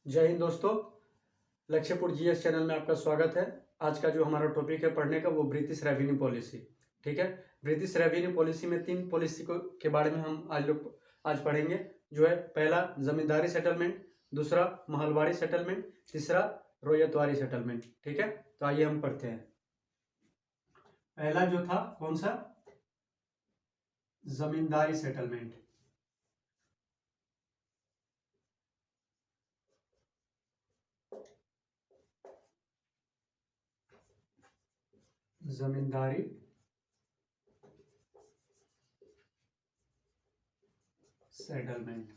जय हिंद दोस्तों। लक्ष्यपुर GS channel में आपका स्वागत है। आज का जो हमारा टॉपिक है पढ़ने का वो ब्रिटिश रेवेन्यू पॉलिसी। ठीक है, ब्रिटिश रेवेन्यू पॉलिसी में 3 पॉलिसी को के बारे में हम आज पढ़ेंगे। जो है पहला जमींदारी सेटलमेंट, दूसरा महलवाड़ी सेटलमेंट, तीसरा रोयतवारी सेटलमेंट। ठीक है, तो आइए हम पढ़ते हैं। पहला जो था कौन सा? जमींदारी सेटलमेंट। जमींदारी सेटलमेंट।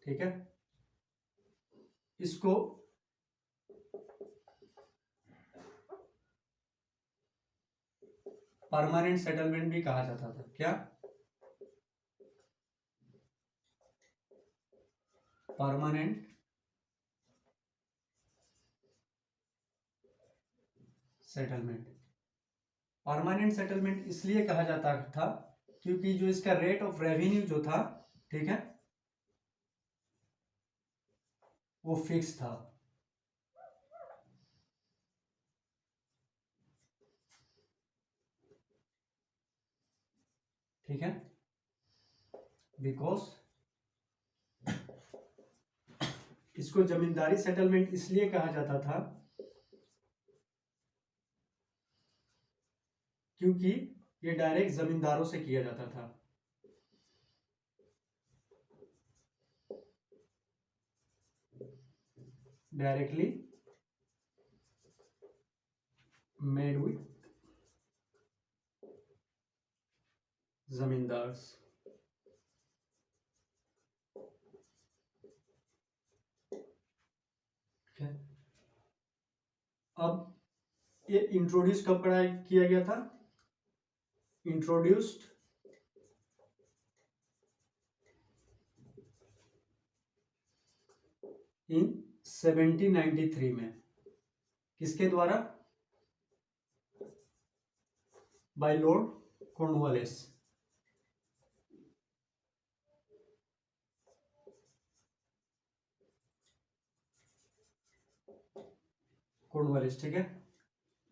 ठीक है, इसको परमानेंट सेटलमेंट भी कहा जाता था। क्या? Permanent settlement. परमानेंट सेटलमेंट इसलिए कहा जाता था क्योंकि जो इसका रेट ऑफ रेवेन्यू जो था, ठीक है, वो फिक्स था। ठीक है, बिकॉज इसको जमींदारी सेटलमेंट इसलिए कहा जाता था क्योंकि ये डायरेक्ट जमींदारों से किया जाता था। Directly made with zamindars. अब ये इंट्रोड्यूस कब किया गया था? इंट्रोड्यूस्ड इन 1793 में। किसके द्वारा? By Lord Cornwallis. कॉर्नवालिस। ठीक है,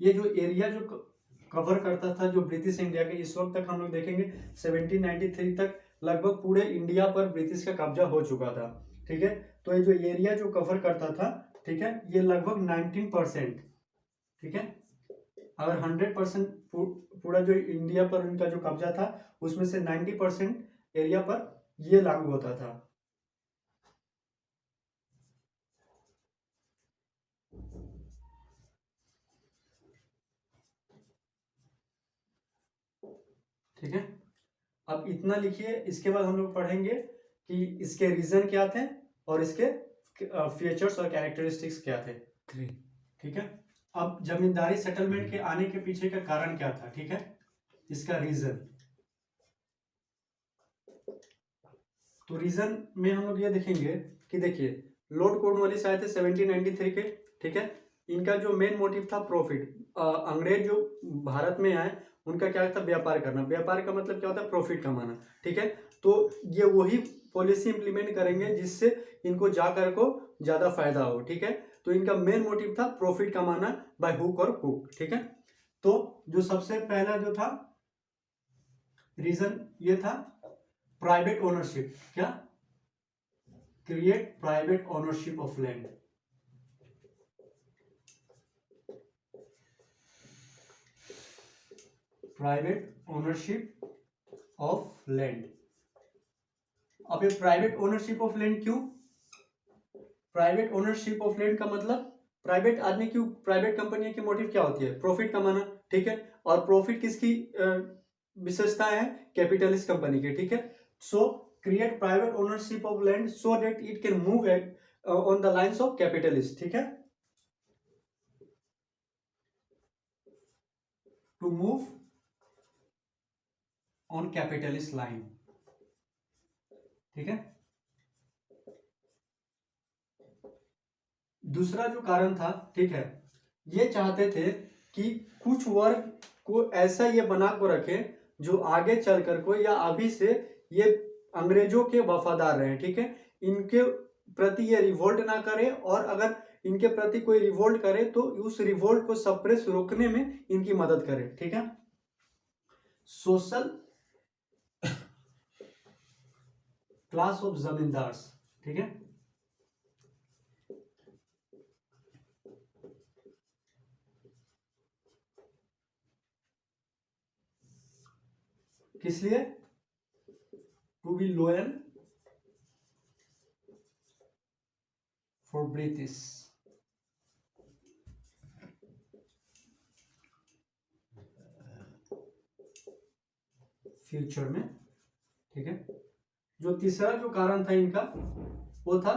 ये जो एरिया जो कवर करता था जो ब्रिटिश इंडिया के, इस वक्त तक हम लोग देखेंगे 1793 तक लगभग पूरे इंडिया पर ब्रिटिश का कब्जा हो चुका था। ठीक है, तो ये जो एरिया जो कवर करता था, ठीक है, ये लगभग 19%। ठीक है, अगर 100% पूरा जो इंडिया पर उनका जो कब्जा था उसमें से 90% एरिया पर ये लागू होता था। ठीक है, अब इतना लिखिए। इसके बाद हम लोग पढ़ेंगे कि इसके रीजन क्या थे और इसके फीचर्स और कैरेक्टरिस्टिक्स क्या थे। ठीक है, अब जमींदारी सेटलमेंट के आने के पीछे का कारण क्या था? ठीक है, इसका रीजन। तो रीजन में हम लोग ये देखेंगे कि देखिए लॉर्ड कॉर्नवालिस आए थे 1793 के। ठीक है, इनका जो मेन मोटिव था प्रॉफिट। अंग्रेज जो भारत में आए उनका क्या था? व्यापार करना। व्यापार का मतलब क्या होता है? प्रॉफिट कमाना। ठीक है, तो ये वही पॉलिसी इंप्लीमेंट करेंगे जिससे इनको जाकर को ज्यादा फायदा हो। ठीक है, तो इनका मेन मोटिव था प्रॉफिट कमाना बाय हुक और क्रुक। ठीक है, तो जो सबसे पहला जो था रीजन ये था प्राइवेट ओनरशिप। क्या? Create private ownership of land. Private ownership of land. अब ये प्राइवेट ओनरशिप ऑफ लैंड क्यों? प्राइवेट ओनरशिप ऑफ लैंड का मतलब प्राइवेट आदमी क्यों? प्राइवेट कंपनी की मोटिव क्या होती है? प्रॉफिट कमाना। ठीक है, और प्रॉफिट किसकी विशेषताएं है? कैपिटलिस्ट कंपनी की। ठीक है, so create private ownership of land so that it can move on the lines of capitalist. ठीक है, to move on capitalist line. ठीक है, दूसरा जो कारण था, ठीक है, ये चाहते थे कि कुछ वर्ग को ऐसा ये बना को रखे जो आगे चलकर को या अभी से ये अंग्रेजों के वफादार रहे। ठीक है, इनके प्रति ये रिवोल्ट ना करे, और अगर इनके प्रति कोई रिवोल्ट करे तो उस रिवोल्ट को सप्रेस रोकने में इनकी मदद करे। ठीक है, सोशल क्लास ऑफ जमींदार्स। ठीक है, किस लिए? To be loyal for British. Future में। ठीक है, जो तीसरा जो कारण था इनका वो था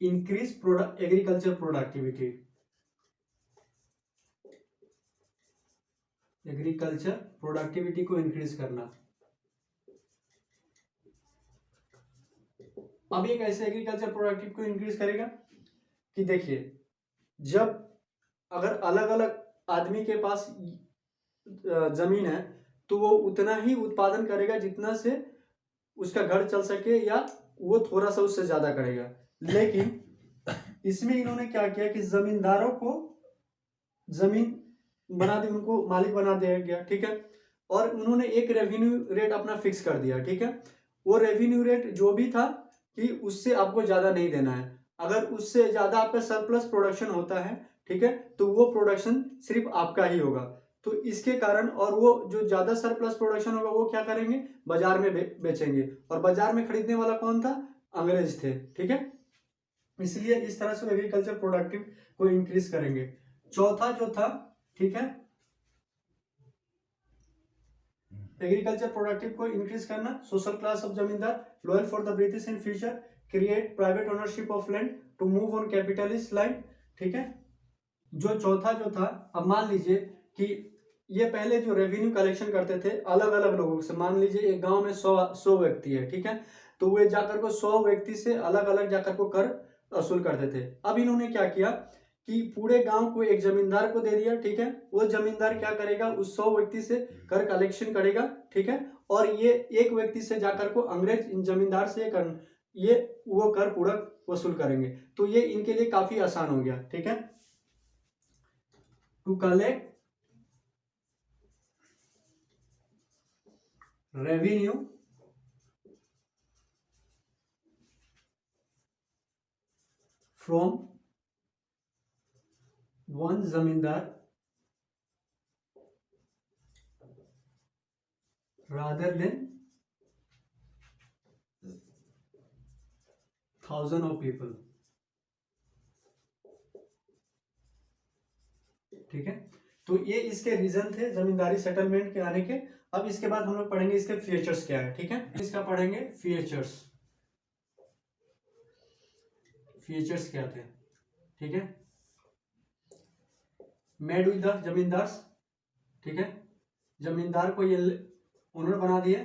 increase agriculture productivity. Agriculture productivity को इंक्रीज करना। अब ये कैसे एग्रीकल्चर प्रोडक्टिविटी को इंक्रीज करेगा कि देखिए, जब अगर अलग अलग आदमी के पास जमीन है तो वो उतना ही उत्पादन करेगा जितना से उसका घर चल सके, या वो थोड़ा सा उससे ज्यादा करेगा। लेकिन इसमें इन्होंने क्या किया कि जमींदारों को जमीन बना दी, उनको मालिक बना दिया गया। ठीक है, और उन्होंने एक रेवेन्यू रेट अपना फिक्स कर दिया। ठीक है, वो रेवेन्यू रेट जो भी था कि उससे आपको ज्यादा नहीं देना है। अगर उससे ज्यादा आपका सरप्लस प्रोडक्शन होता है, ठीक है, तो वो प्रोडक्शन सिर्फ आपका ही होगा। तो इसके कारण, और वो जो ज्यादा सरप्लस प्रोडक्शन होगा वो क्या करेंगे, बाजार में बेचेंगे, और बाजार में खरीदने वाला कौन था, अंग्रेज थे। ठीक है, इसलिए इस तरह से एग्रीकल्चर प्रोडक्टिव को इंक्रीज करेंगे। चौथा जो था, ठीक है, एग्रीकल्चर प्रोडक्टिव को इंक्रीज करना, social class of zamindar, loyal for the British in future, create private ownership of land to move on capitalist line. ठीक है, जो चौथा जो था, अब मान लीजिए कि ये पहले जो रेवेन्यू कलेक्शन करते थे अलग अलग लोगों से, मान लीजिए एक गांव में 100 व्यक्ति है। ठीक है, तो वे जाकर को 100 व्यक्ति से अलग अलग जाकर को कर वसूल करते थे। अब इन्होंने क्या किया कि पूरे गांव को एक जमींदार को दे दिया। ठीक है, वो जमींदार क्या करेगा, उस 100 व्यक्ति से कर कलेक्शन करेगा। ठीक है, और ये एक व्यक्ति से जाकर को अंग्रेज जमींदार से ये वो कर पूरा वसूल करेंगे। तो ये इनके लिए काफी आसान हो गया। ठीक है, to collect revenue from one zamindar rather than 1000 of people। ठीक है, तो ये इसके रीजन थे जमींदारी सेटलमेंट के आने के। अब इसके बाद हम लोग पढ़ेंगे इसके फीचर्स क्या है। ठीक है, इसका पढ़ेंगे फीचर्स। फीचर्स क्या थे? ठीक है, मेड विद द जमींदार्स। ठीक है, जमींदार को ये ओनर बना दिए,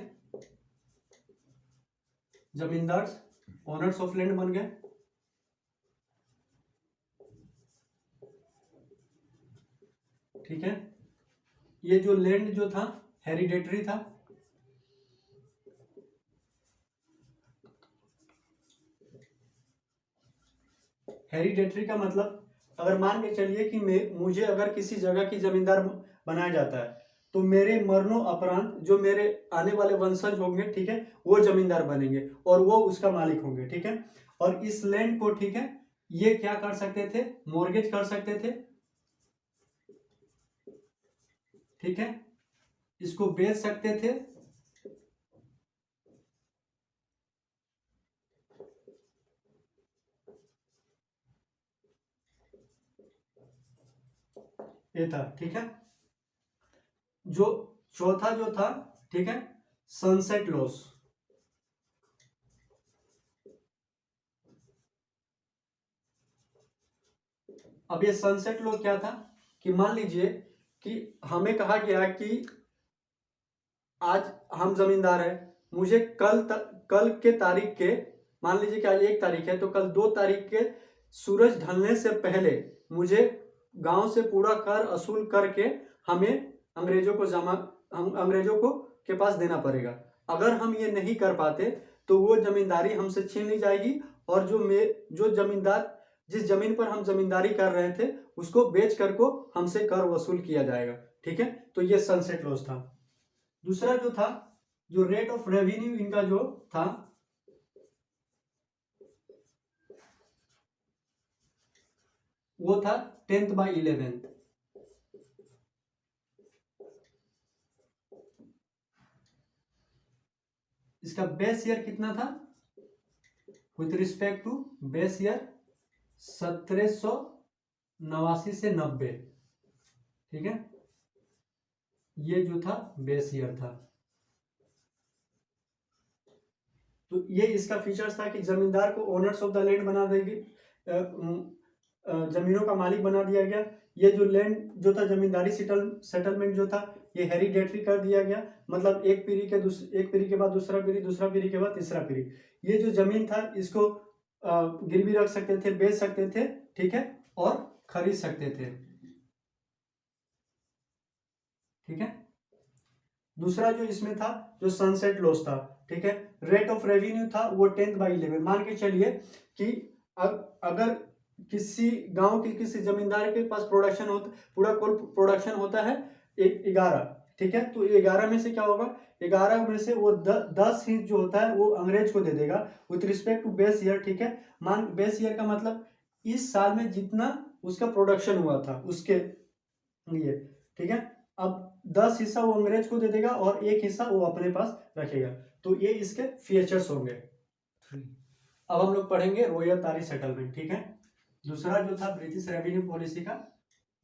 जमींदार्स ओनर्स ऑफ लैंड बन गए। ठीक है, ये जो लैंड जो था हेरिडेटरी था। हेरिडेटरी का मतलब, अगर मान के चलिए कि मुझे अगर किसी जगह की जमींदार बनाया जाता है तो मेरे मरणों उपरांत जो मेरे आने वाले वंशज होंगे, ठीक है, वो जमींदार बनेंगे और वो उसका मालिक होंगे। ठीक है, और इस लैंड को, ठीक है, ये क्या कर सकते थे, मॉर्गेज कर सकते थे। ठीक है, इसको बेच सकते थे, ये था। ठीक है, जो चौथा जो था, ठीक है, सनसेट लॉस। अब ये सनसेट लॉ क्या था कि मान लीजिए कि हमें कहा गया कि आज हम जमींदार हैं, मुझे कल के तारीख के, मान लीजिए कि आज 1 तारीख है, तो कल 2 तारीख के सूरज ढलने से पहले मुझे गांव से पूरा कर वसूल करके हमें अंग्रेजों को के पास देना पड़ेगा। अगर हम ये नहीं कर पाते तो वो जमींदारी हमसे छीन ली जाएगी और जो जमींदार जिस जमीन पर हम जमींदारी कर रहे थे उसको बेच कर को हमसे कर वसूल किया जाएगा। ठीक है, तो ये सनसेट लॉज था। दूसरा जो था, जो रेट ऑफ रेवेन्यू इनका जो था वो था 10/11। इसका बेस ईयर कितना था with respect to base year 1789 से 90। ठीक है, ये जो था बेस ईयर था। तो ये इसका फीचर्स था कि जमींदार को ओनर्स ऑफ द लैंड बना देगी, जमीनों का मालिक बना दिया गया। ये जो लैंड जो था जमींदारी सेटलमेंट जो था ये हेरिडेटरी कर दिया गया, मतलब एक पीढ़ी के बाद दूसरा पीढ़ी, दूसरा पीढ़ी के बाद तीसरा पीढ़ी। ये जो जमीन था इसको गिरवी रख सकते थे, बेच सकते थे, ठीक है, और खरीद सकते थे। ठीक है, दूसरा जो इसमें था जो सनसेट लॉस था, ठीक है, रेट ऑफ रेवेन्यू था वो 10/11। मान के चलिए कि अगर किसी गांव के किसी जमींदार के पास प्रोडक्शन होता, पूरा कुल प्रोडक्शन होता है 11, ठीक है, तो 11 में से क्या होगा, 11 में से वो 10 ही जो होता है वो अंग्रेज को दे देगा with respect to base year. ठीक है, मान बेस ईयर का मतलब इस साल में जितना उसका प्रोडक्शन हुआ था उसके लिए। ठीक है, अब 10 हिस्सा वो अंग्रेज को दे देगा और 1 हिस्सा वो अपने पास रखेगा। तो ये इसके फीचर्स होंगे। अब हम लोग पढ़ेंगे रॉयतारी सेटलमेंट। ठीक है, दूसरा जो था ब्रिटिश रेवेन्यू पॉलिसी का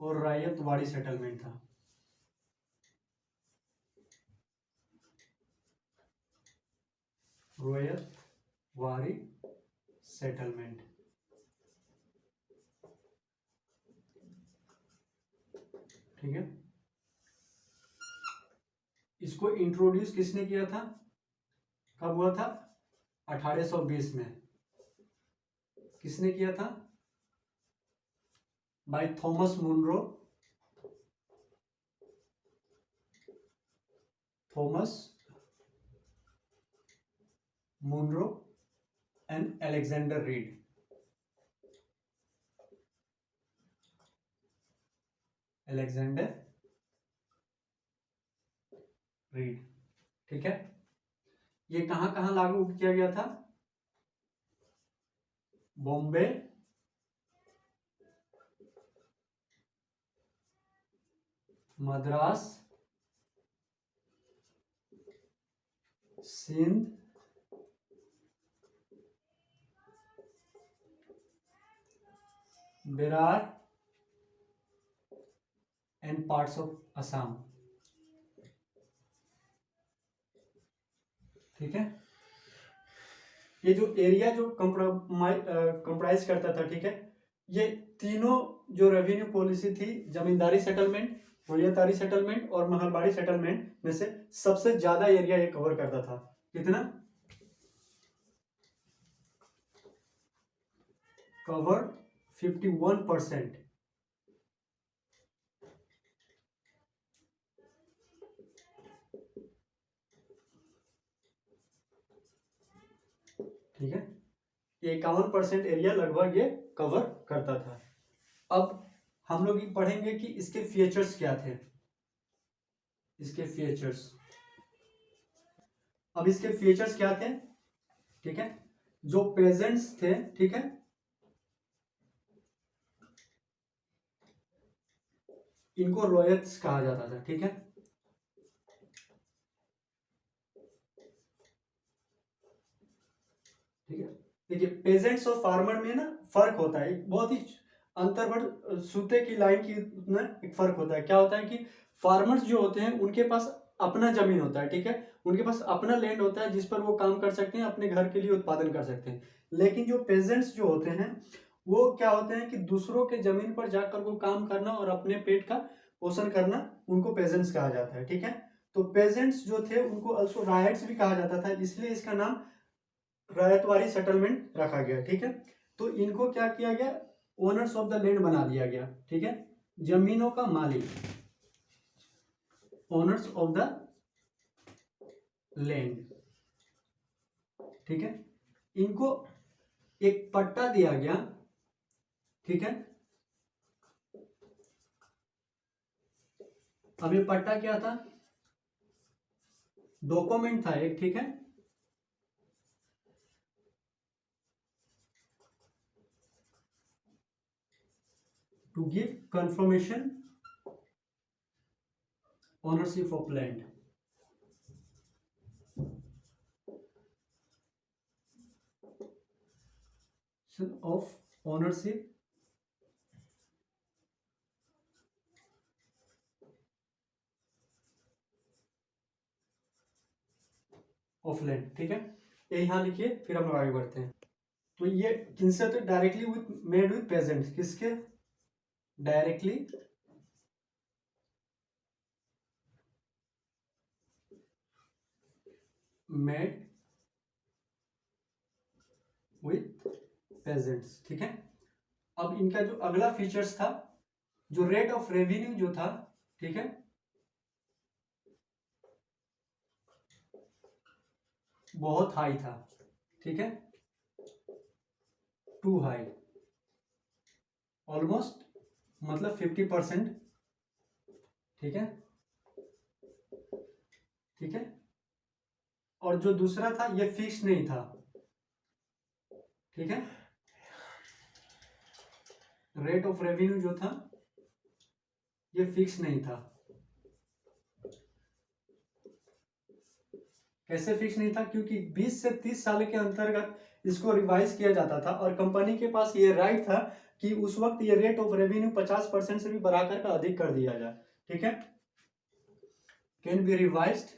और रायतवाड़ी सेटलमेंट था। रॉयतवाड़ी सेटलमेंट, ठीक है, इसको इंट्रोड्यूस किसने किया था, कब हुआ था, 1820 में। किसने किया था, by Thomas Munro, Thomas Munro and Alexander Read. Alexander Read, ठीक है, ये कहां कहां लागू किया गया था, Bombay, Madras, Sindh, Berar and parts of Assam. ठीक है, ये जो एरिया जो कंप्राइज करता था, ठीक है, ये तीनों जो रेवेन्यू पॉलिसी थी, जमींदारी सेटलमेंट, रॉयतारी सेटलमेंट और महलबाड़ी सेटलमेंट में से सबसे ज्यादा एरिया ये कवर करता था। कितना कवर, 51%। ठीक है, 51% एरिया लगभग ये कवर करता था। अब हम लोग ये पढ़ेंगे कि इसके फीचर्स क्या थे, इसके फीचर्स। अब इसके फीचर्स क्या थे, ठीक है, जो पेजेंट्स थे, ठीक है, इनको रॉयट्स कहा जाता था। ठीक है, ठीक है, देखिए पेजेंट्स और फार्मर में ना फर्क होता है, एक बहुत ही अंतर्वर्ग सूते की लाइन की ना एक फर्क होता है। क्या होता है कि फार्मर्स जो होते हैं उनके पास अपना जमीन होता है, ठीक है, उनके पास अपना लैंड होता है जिस पर वो काम कर सकते हैं, अपने घर के लिए उत्पादन कर सकते हैं। लेकिन जो पेजेंट्स जो होते हैं वो क्या होते हैं कि दूसरों के जमीन पर जाकर वो काम करना और अपने पेट का पोषण करना, उनको पेजेंट्स कहा जाता है। ठीक है, तो पेजेंट्स जो थे उनको अल्सो रायट्स भी कहा जाता था, इसलिए इसका नाम रायतवाड़ी सेटलमेंट रखा गया। ठीक है, तो इनको क्या किया गया, ओनर्स ऑफ द लैंड बना दिया गया। ठीक है, जमीनों का मालिक, ओनर्स ऑफ द लैंड। ठीक है, इनको एक पट्टा दिया गया, ठीक है। अब ये पट्टा क्या था, डॉक्यूमेंट था एक, ठीक है। To give confirmation ownership of land, of ownership of land, ठीक है। ये यहाँ लिखिए, फिर हम लोग आगे बढ़ते हैं। तो ये किनसे, तो directly with made with peasant, किसके, डायरेक्टली मेड विथ पेजेंट्स, ठीक है। अब इनका जो अगला फीचर्स था, जो रेट ऑफ रेवेन्यू जो था, ठीक है, बहुत हाई था, ठीक है, टू हाई, ऑलमोस्ट मतलब 50%, ठीक है, ठीक है। और जो दूसरा था ये फिक्स नहीं था, ठीक है, रेट ऑफ रेवेन्यू जो था ये फिक्स नहीं था। कैसे फिक्स नहीं था, क्योंकि 20 से 30 साल के अंतर्गत इसको रिवाइज किया जाता था, और कंपनी के पास ये राइट था कि उस वक्त ये रेट ऑफ रेवेन्यू 50% से भी बढ़ाकर का अधिक कर दिया जाए, ठीक है। Can be revised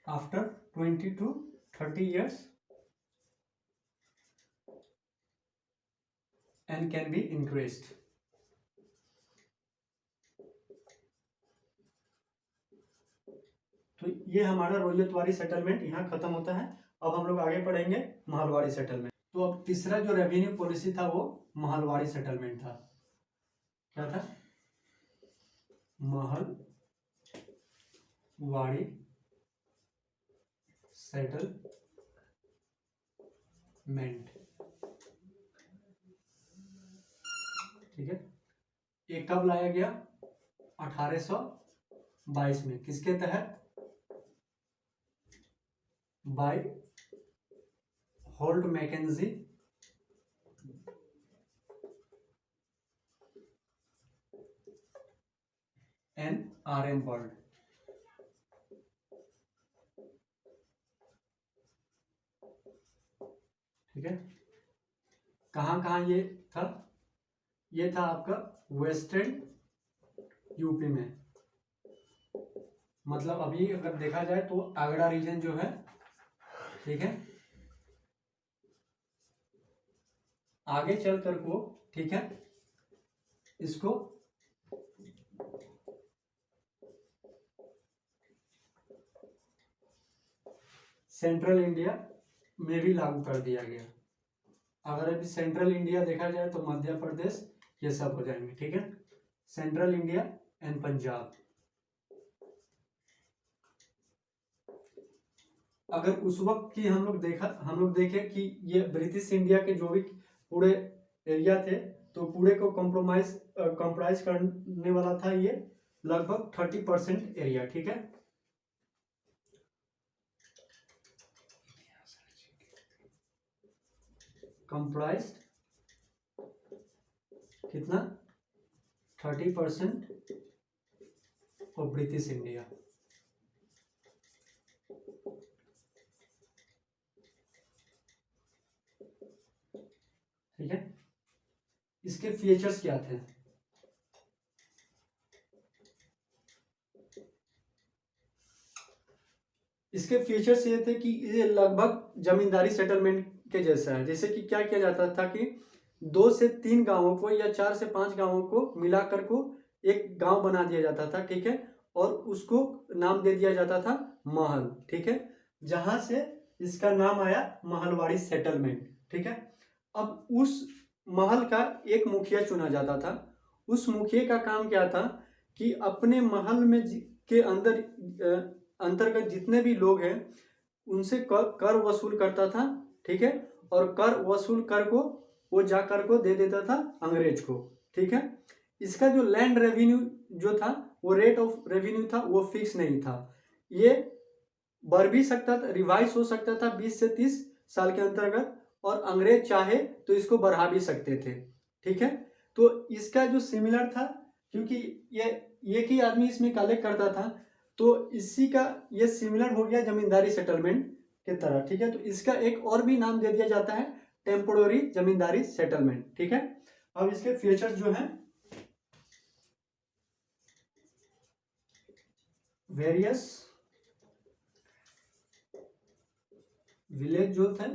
after 20 to 30 years and can be increased. तो ये हमारा रोहितवाड़ी सेटलमेंट यहाँ खत्म होता है। अब हम लोग आगे पढ़ेंगे महलवाड़ी सेटलमेंट। तो अब तीसरा जो रेवेन्यू पॉलिसी था वो महलवाड़ी सेटलमेंट था। क्या था, महलवाड़ी सेटलमेंट, ठीक है। ये कब लाया गया, 1822 में, किसके तहत, by Holt Mackenzie and RM Bird, ठीक है। कहाँ कहाँ ये था, ये था आपका वेस्टर्न यूपी में, मतलब अभी अगर देखा जाए तो आगरा रीजन जो है, ठीक है, आगे चलकर को, ठीक है, इसको सेंट्रल इंडिया में भी लागू कर दिया गया। अगर अभी सेंट्रल इंडिया देखा जाए तो मध्य प्रदेश ये सब हो जाएंगे, ठीक है, सेंट्रल इंडिया एंड पंजाब। अगर उस वक्त की हम लोग देखें कि ये ब्रिटिश इंडिया के जो भी पूरे एरिया थे, तो पूरे को कंप्राइज करने वाला था ये लगभग 30% एरिया, ठीक है। कंप्राइज कितना, 30% ऑफ ब्रिटिश इंडिया, ठीक है। इसके फीचर्स क्या थे, इसके फीचर्स ये थे कि ये लगभग जमींदारी सेटलमेंट के जैसा है। जैसे कि क्या किया जाता था कि 2 से 3 गांवों को या 4 से 5 गांवों को मिलाकर को एक गांव बना दिया जाता था, ठीक है, और उसको नाम दे दिया जाता था महल, ठीक है, जहां से इसका नाम आया महलवाड़ी सेटलमेंट, ठीक है। अब उस महल का एक मुखिया चुना जाता था। उस मुखिया का काम क्या था कि अपने महल में के अंदर अंतर्गत जितने भी लोग हैं उनसे कर वसूल करता था, ठीक है, और कर वसूल कर को वो जाकर को दे देता था अंग्रेज को, ठीक है। इसका जो लैंड रेवेन्यू जो था, वो रेट ऑफ रेवेन्यू था, वो फिक्स नहीं था। ये बढ़ भी सकता था, रिवाइज हो सकता था 20 से 30 साल के अंतर्गत, और अंग्रेज चाहे तो इसको बढ़ा भी सकते थे, ठीक है। तो इसका जो सिमिलर था, क्योंकि ये एक ही आदमी इसमें कलेक्ट करता था, तो इसी का ये सिमिलर हो गया जमींदारी सेटलमेंट के तरह, ठीक है। तो इसका एक और भी नाम दे दिया जाता है, टेम्पोररी जमींदारी सेटलमेंट, ठीक है। अब इसके फीचर्स जो हैं, वेरियस विलेज जो थे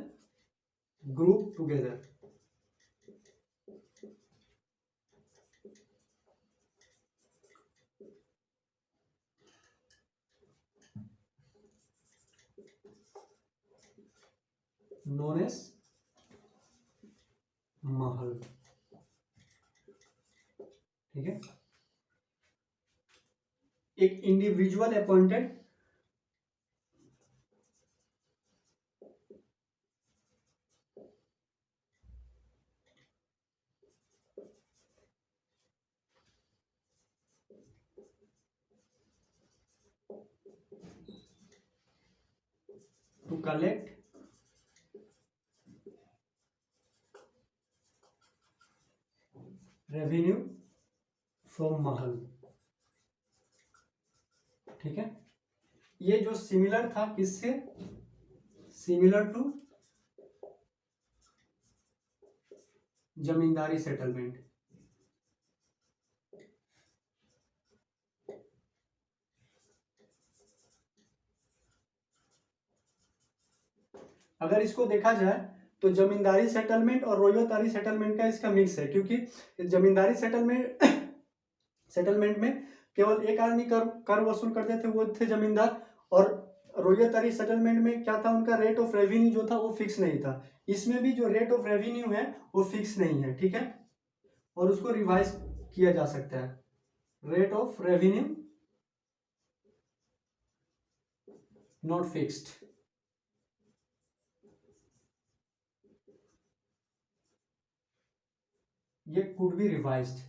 ग्रुप टुगेदर, नोन एज महल, ठीक है। एक individual appointed to collect revenue from mahal, ठीक है। ये जो सिमिलर था किससे, सिमिलर टू जमींदारी सेटलमेंट। अगर इसको देखा जाए तो जमींदारी सेटलमेंट और रोयतारी सेटलमेंट का इसका मिक्स है, क्योंकि जमींदारी सेटलमेंट सेटलमेंट में केवल एक आदमी कर वसूल करते थे, वो थे जमींदार, और रोयतारी सेटलमेंट में क्या था, उनका रेट ऑफ रेवेन्यू जो था वो फिक्स नहीं था। इसमें भी जो रेट ऑफ रेवेन्यू है वो फिक्स नहीं है, ठीक है, और उसको रिवाइज किया जा सकता है। Rate of revenue not fixed, ये could be revised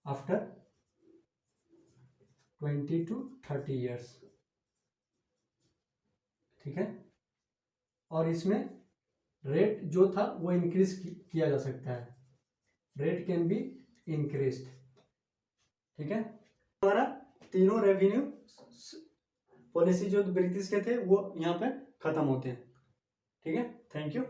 after 20 to 30 years, ठीक है। और इसमें रेट जो था वो इंक्रीज किया जा सकता है, रेट कैन बी इंक्रीज्ड, ठीक है। हमारा तीनों रेवेन्यू पॉलिसी जो ब्रिटिश के थे वो यहाँ पे खत्म होते हैं, ठीक है। Thank you.